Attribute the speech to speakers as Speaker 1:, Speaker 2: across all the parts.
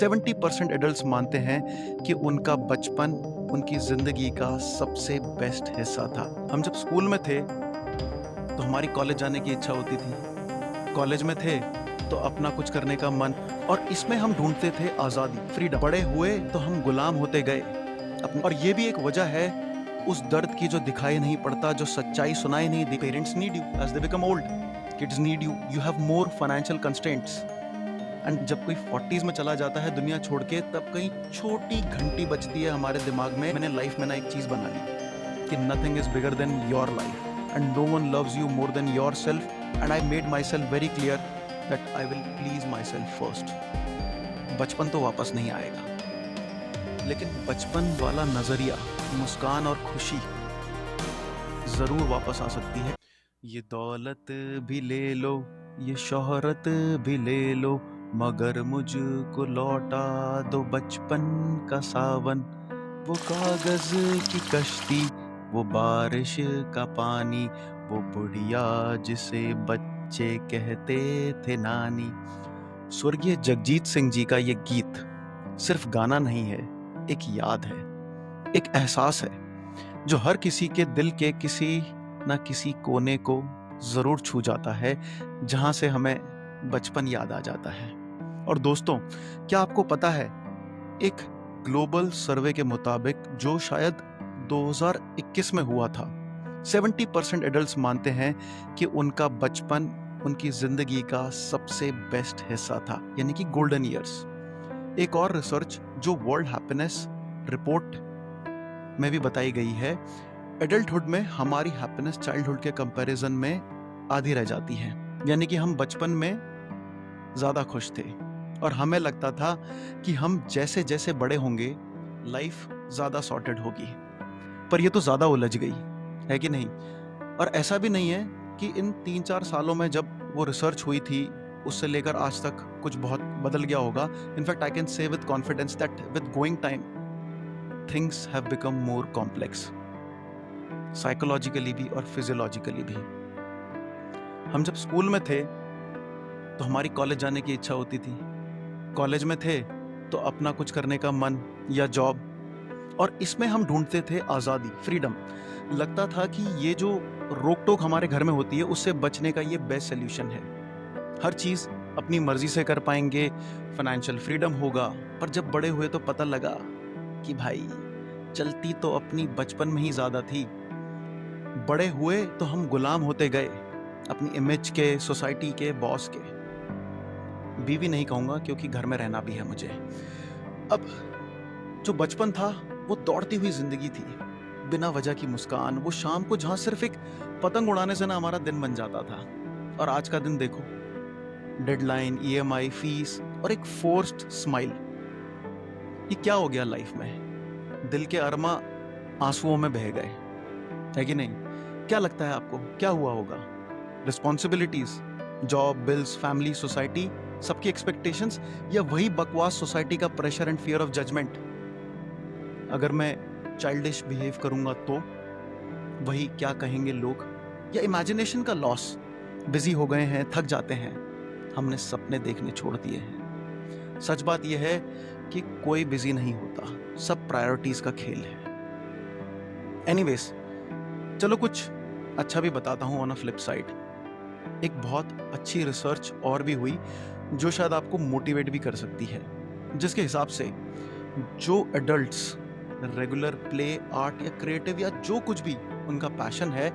Speaker 1: 70% adults मानते हैं कि उनका बचपन उनकी ज़िंदगी का सबसे बेस्ट हिस्सा था। हम जब स्कूल में थे तो हमारी कॉलेज जाने की इच्छा होती थी। कॉलेज में थे तो अपना कुछ करने का मन, और इसमें हम ढूँढते थे आज़ादी, फ्रीडम। बड़े हुए तो हम गुलाम होते गए। और ये भी एक वजह है उस दर्द की जो दिखाई नहीं पड़ता, जो सच्चाई सुनाई नहीं दी। Parents need you as they become old. Kids need you. You have more financial constraints. And जब कोई 40s में चला जाता है दुनिया छोड़ के, तब कहीं छोटी घंटी बजती है हमारे दिमाग में। मैंने लाइफ में ना एक चीज बना ली कि nothing is bigger than your life and no one loves you more than yourself. And I made myself very clear that I will please myself first. बचपन तो वापस नहीं आएगा, लेकिन बचपन वाला नजरिया, मुस्कान और खुशी जरूर वापस आ सकती है। ये दौलत भी ले लो, ये शोहरत भी ले लो, मगर मुझको लौटा दो बचपन का सावन। वो कागज की कश्ती, वो बारिश का पानी, वो बुढ़िया जिसे बच्चे कहते थे नानी। स्वर्गीय जगजीत सिंह जी का ये गीत सिर्फ गाना नहीं है, एक याद है, एक एहसास है जो हर किसी के दिल के किसी ना किसी कोने को जरूर छू जाता है, जहां से हमें बचपन याद आ जाता है। और दोस्तों, क्या आपको पता है, एक ग्लोबल सर्वे के मुताबिक जो शायद 2021 में हुआ था, 70% एडल्ट्स मानते हैं कि उनका बचपन उनकी जिंदगी का सबसे बेस्ट हिस्सा था, यानी कि गोल्डन ईयर्स। एक और रिसर्च जो वर्ल्ड हैप्पीनेस रिपोर्ट में भी बताई गई है, एडल्टहुड में हमारी हैप्पीनेस चाइल्डहुड के कंपैरिजन में आधी रह जाती है। यानी कि हम बचपन में ज्यादा खुश थे और हमें लगता था कि हम जैसे जैसे बड़े होंगे लाइफ ज्यादा सॉर्टेड होगी, पर यह तो ज्यादा उलझ गई है कि नहीं। और ऐसा भी नहीं है कि इन 3-4 सालों में जब वो रिसर्च हुई थी उससे लेकर आज तक कुछ बहुत बदल गया होगा। In fact I can say with confidence that with going time things have become more complex, psychologically भी और फिजियोलॉजिकली भी। हम जब स्कूल में थे तो हमारी कॉलेज जाने की इच्छा होती थी। कॉलेज में थे तो अपना कुछ करने का मन या जॉब, और इसमें हम ढूंढते थे आज़ादी, फ्रीडम। लगता था कि ये जो रोक टोक हमारे घर में होती है उससे बचने का ये बेस्ट सोल्यूशन है। हर चीज़ अपनी मर्जी से कर पाएंगे, फाइनेंशियल फ्रीडम होगा। पर जब बड़े हुए तो पता लगा कि भाई चलती तो अपनी बचपन में ही ज़्यादा थी। बड़े हुए तो हम गुलाम होते गए अपनी इमेज के, सोसाइटी के, बॉस के। बीवी नहीं कहूंगा क्योंकि घर में रहना भी है मुझे। अब जो बचपन था वो दौड़ती हुई जिंदगी थी, बिना वजह की मुस्कान, वो शाम को जहां सिर्फ एक पतंग उड़ाने से ना हमारा दिन बन जाता था। और आज का दिन देखो, डेडलाइन, ईएमआई, फीस और एक फोर्स्ड स्माइल। ये क्या हो गया लाइफ में? दिल के अरमा आंसुओं में बह गए, है कि नहीं? क्या लगता है आपको, क्या हुआ होगा? Responsibilities, job, bills, family, society, सबकी एक्सपेक्टेशंस, या वही बकवास सोसाइटी का pressure and fear of judgement? अगर मैं चाइल्डिश बिहेव करूंगा तो वही क्या कहेंगे लोग, या इमेजिनेशन का लॉस? बिजी हो गए हैं, थक जाते हैं, हमने सपने देखने छोड़ दिए हैं। सच बात यह है कि कोई बिजी नहीं होता, सब प्रायोरिटीज का खेल है। एनीवेज, चलो कुछ अच्छा भी बताता हूं ऑन अ फ्लिप साइड। एक बहुत अच्छी रिसर्च और भी हुई जो शायद आपको मोटिवेट भी कर सकती है, जिसके हिसाब से जो एडल्ट्स रेगुलर प्ले, आर्ट या क्रिएटिव या जो कुछ भी उनका पैशन है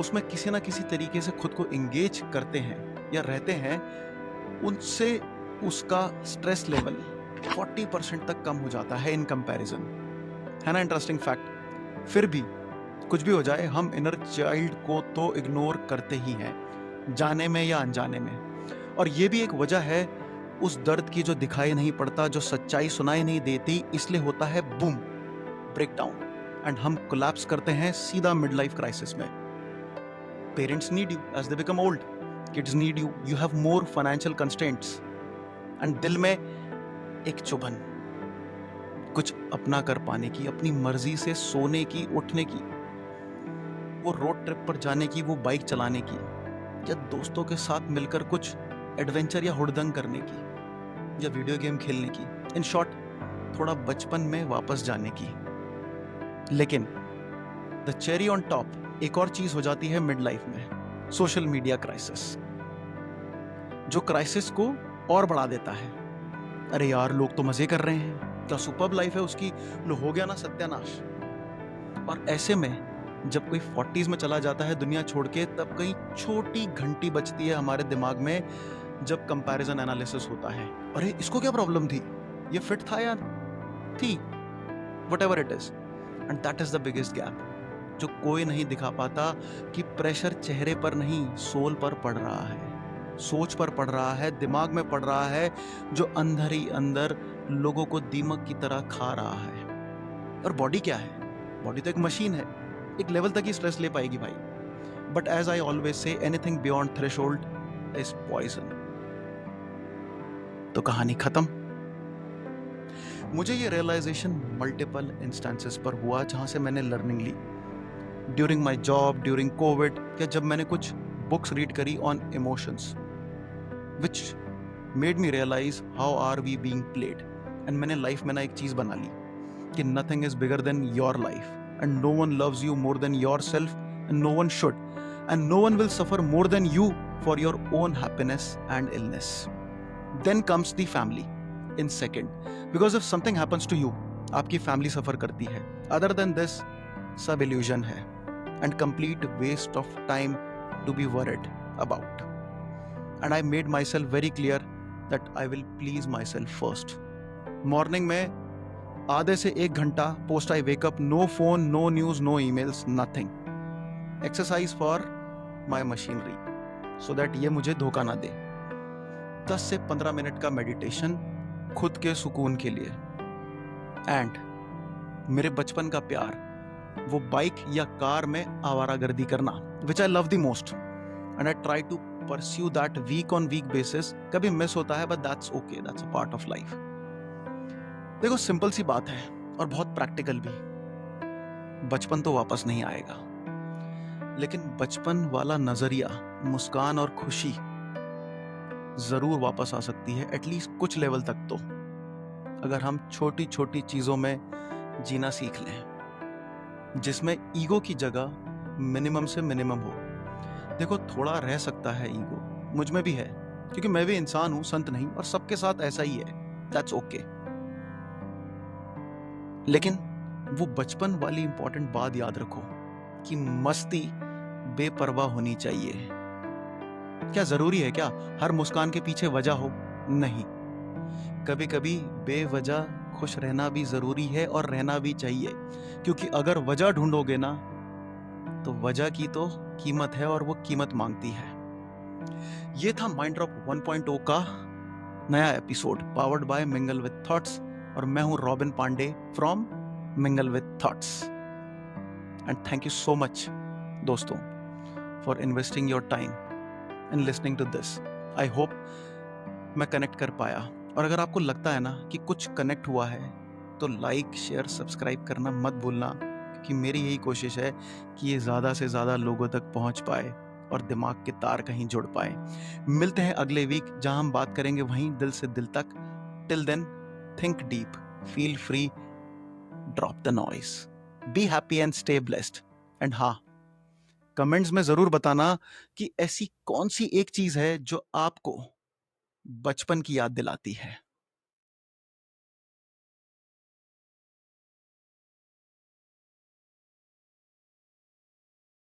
Speaker 1: उसमें किसी ना किसी तरीके से खुद को एंगेज करते हैं या रहते हैं, उनसे उसका स्ट्रेस लेवल 40% तक कम हो जाता है इन कंपैरिजन। है ना इंटरेस्टिंग फैक्ट? फिर भी कुछ भी हो जाए, हम इनर चाइल्ड को तो इग्नोर करते ही हैं, जाने में या अनजाने में। और ये भी एक वजह है उस दर्द की जो दिखाई नहीं पड़ता, जो सच्चाई सुनाई नहीं देती, इसलिए होता है बूम, ब्रेक डाउन, एंड हम कोलैप्स करते हैं सीधा मिड लाइफ क्राइसिस में। Parents need you as they become old. Kids need you. You have more financial constraints. And दिल में एक चुभन, कुछ अपना कर पाने की, अपनी मर्जी से सोने की, उठने की, वो रोड ट्रिप पर जाने की, वो बाइक चलाने की, या दोस्तों के साथ मिलकर कुछ एडवेंचर या हुड़दंग करने की, या वीडियो गेम खेलने की। इन शॉर्ट, थोड़ा बचपन में वापस जाने की। लेकिन द चेरी ऑन टॉप एक और चीज हो जाती है मिड लाइफ में, सोशल मीडिया क्राइसिस, जो क्राइसिस को और बढ़ा देता है। अरे यार, लोग तो मजे कर रहे हैं, क्या सुपर्ब लाइफ है उसकी, लो हो गया ना सत्यानाश। और ऐसे में जब कोई 40s में चला जाता है दुनिया छोड़ के, तब कहीं छोटी घंटी बजती है हमारे दिमाग में, जब कंपैरिजन एनालिसिस होता है। अरे इसको क्या प्रॉब्लम थी, ये फिट था यार, थी, whatever it is, and that is the biggest gap, जो कोई नहीं दिखा पाता कि प्रेशर चेहरे पर नहीं, सोल पर पड़ रहा है, सोच पर पड़ रहा है, दिमाग में पड़ रहा है, जो अंदर ही अंदर लोगों को दीमक की तरह खा रहा है। और बॉडी क्या है, बॉडी तो एक मशीन है, एक लेवल तक ही स्ट्रेस ले पाएगी भाई, but as I always say, anything beyond threshold is poison. तो कहानी खत्म। मुझे ये रियलाइजेशन मल्टीपल इंस्टेंसेस पर हुआ जहां से मैंने लर्निंग ली, during my job, during Covid, या जब मैंने कुछ बुक्स रीड करी on emotions, which made me realise how are we being played. And मैंने लाइफ में ना एक चीज बना ली कि nothing is bigger than your life, and no one loves you more than yourself, and no one should, and no one will suffer more than you for your own happiness and illness. Then comes the family in second, because if something happens to you, आपकी family suffer करती है। अदर देन दिस, सब illusion है and complete waste of time to be worried about. And I made myself very clear that I will please myself first. Morning में आधे से 1 घंटा post I wake up, no phone, no news, no emails, nothing. Exercise for my machinery, so that ये मुझे धोखा ना दे। 10 से 15 minute का मेडिटेशन खुद के सुकून के लिए। एंड मेरे बचपन का प्यार, वो बाइक या कार में आवारागर्दी करना, which I love the most, and I try to pursue that week on week basis. कभी मिस होता है, but that's okay, that's a part of life. देखो, सिंपल सी बात है और बहुत प्रैक्टिकल भी। बचपन तो वापस नहीं आएगा, लेकिन बचपन वाला नजरिया, मुस्कान और खुशी जरूर वापस आ सकती है, एटलीस्ट कुछ लेवल तक तो, अगर हम छोटी छोटी चीजों में जीना सीख लें, जिसमें ईगो की जगह मिनिमम से मिनिमम हो। देखो, थोड़ा रह सकता है ईगो, मुझ में भी है, क्योंकि मैं भी इंसान हूं, संत नहीं, और सबके साथ ऐसा ही है, दैट्स ओके। लेकिन वो बचपन वाली इंपॉर्टेंट बात याद रखो कि मस्ती बेपरवाह होनी चाहिए। क्या जरूरी है क्या हर मुस्कान के पीछे वजह हो? नहीं, कभी कभी बेवजह खुश रहना भी जरूरी है और रहना भी चाहिए, क्योंकि अगर वजह ढूंढोगे ना, तो वजह की तो कीमत है और वो कीमत मांगती है। ये था माइंड ड्रॉप 1.0 का नया episode, powered by mingle with thoughts, और मैं हूं Robin Pandey from mingle with thoughts. And thank you so much दोस्तों for investing your time and listening to this. I hope मैं कनेक्ट कर पाया, और अगर आपको लगता है ना कि कुछ कनेक्ट हुआ है, तो लाइक, शेयर, सब्सक्राइब करना मत भूलना, क्योंकि मेरी यही कोशिश है कि ये ज़्यादा से ज़्यादा लोगों तक पहुंच पाए और दिमाग के तार कहीं जुड़ पाए। मिलते हैं अगले वीक, जहां हम बात करेंगे वहीं दिल से दिल तक। Till then, think deep, feel free, drop the noise, be happy and stay blessed. And हाँ, कमेंट्स में जरूर बताना कि ऐसी कौन सी एक चीज है जो आपको बचपन की याद दिलाती है।